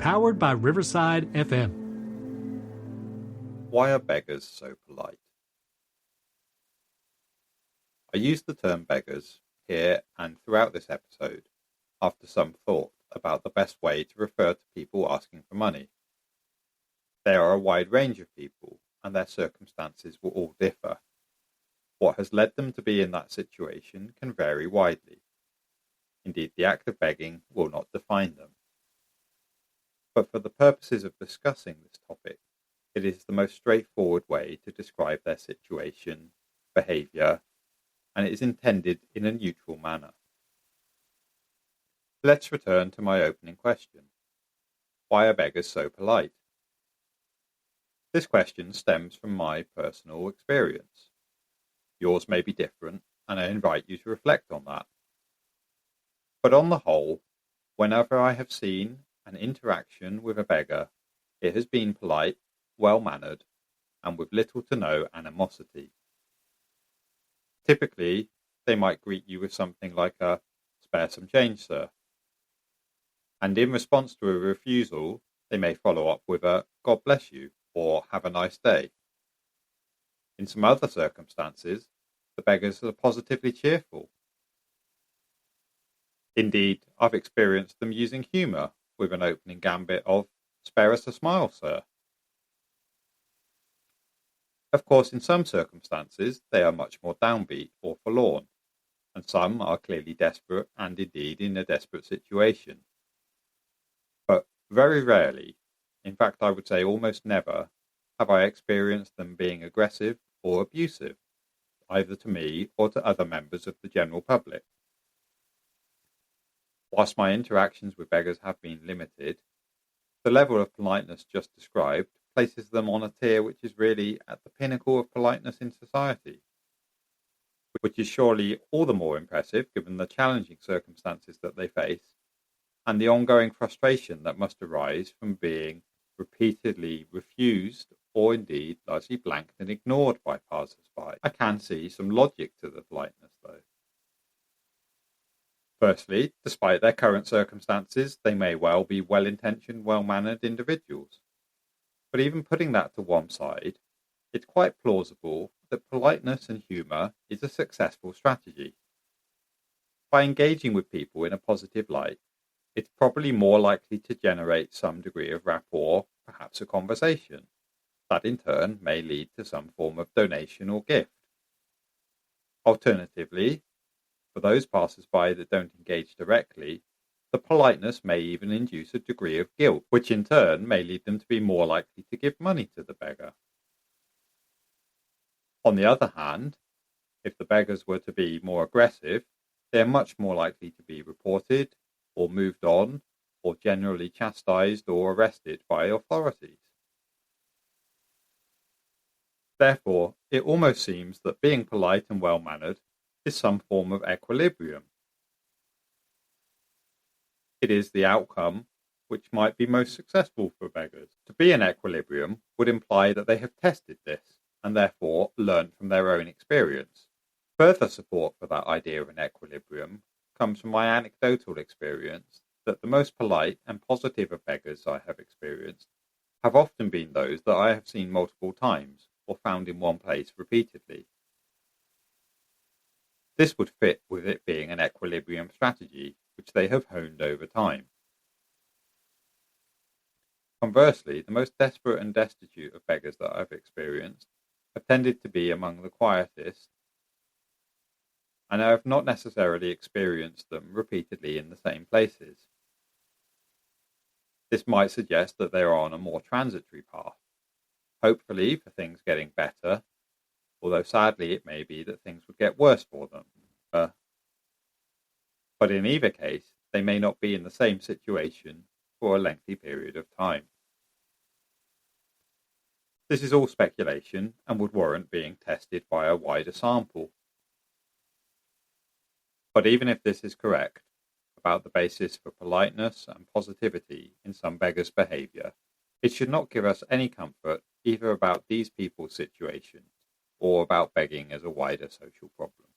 powered by Riverside FM. Why are beggars so polite? I use the term beggars here and throughout this episode after some thought about the best way to refer to people asking for money. There are a wide range of people, and their circumstances will all differ. What has led them to be in that situation can vary widely. Indeed, the act of begging will not define them. But for the purposes of discussing this topic, it is the most straightforward way to describe their situation, behaviour, and it is intended in a neutral manner. Let's return to my opening question. Why are beggars so polite? This question stems from my personal experience. Yours may be different, and I invite you to reflect on that. But on the whole, whenever I have seen an interaction with a beggar, it has been polite, well-mannered, and with little to no animosity. Typically, they might greet you with something like a "spare some change, sir." And in response to a refusal, they may follow up with a "God bless you" or "have a nice day." In some other circumstances, the beggars are positively cheerful. Indeed, I've experienced them using humour with an opening gambit of "spare us a smile, sir." Of course, in some circumstances, they are much more downbeat or forlorn, and some are clearly desperate and indeed in a desperate situation. But very rarely, in fact I would say almost never, have I experienced them being aggressive or abusive, either to me or to other members of the general public. Whilst my interactions with beggars have been limited, the level of politeness just described places them on a tier which is really at the pinnacle of politeness in society, which is surely all the more impressive given the challenging circumstances that they face and the ongoing frustration that must arise from being repeatedly refused or indeed largely blanked and ignored by passers-by. I can see some logic to the politeness though. Firstly, despite their current circumstances, they may well be well-intentioned, well-mannered individuals. But even putting that to one side, it's quite plausible that politeness and humour is a successful strategy. By engaging with people in a positive light, it's probably more likely to generate some degree of rapport, perhaps a conversation. That in turn may lead to some form of donation or gift. Alternatively, for those passers-by that don't engage directly, the politeness may even induce a degree of guilt, which in turn may lead them to be more likely to give money to the beggar. On the other hand, if the beggars were to be more aggressive, they are much more likely to be reported, or moved on, or generally chastised or arrested by authorities. Therefore, it almost seems that being polite and well-mannered is some form of equilibrium. It is the outcome which might be most successful for beggars. To be in equilibrium would imply that they have tested this and therefore learned from their own experience. Further support for that idea of an equilibrium comes from my anecdotal experience that the most polite and positive of beggars I have experienced have often been those that I have seen multiple times or found in one place repeatedly. This would fit with it being an equilibrium strategy which they have honed over time. Conversely, the most desperate and destitute of beggars that I've experienced have tended to be among the quietest, and I have not necessarily experienced them repeatedly in the same places. This might suggest that they are on a more transitory path, hopefully for things getting better, although sadly it may be that things would get worse for them. But in either case, they may not be in the same situation for a lengthy period of time. This is all speculation and would warrant being tested by a wider sample. But even if this is correct about the basis for politeness and positivity in some beggars' behaviour, it should not give us any comfort either about these people's situation or about begging as a wider social problem.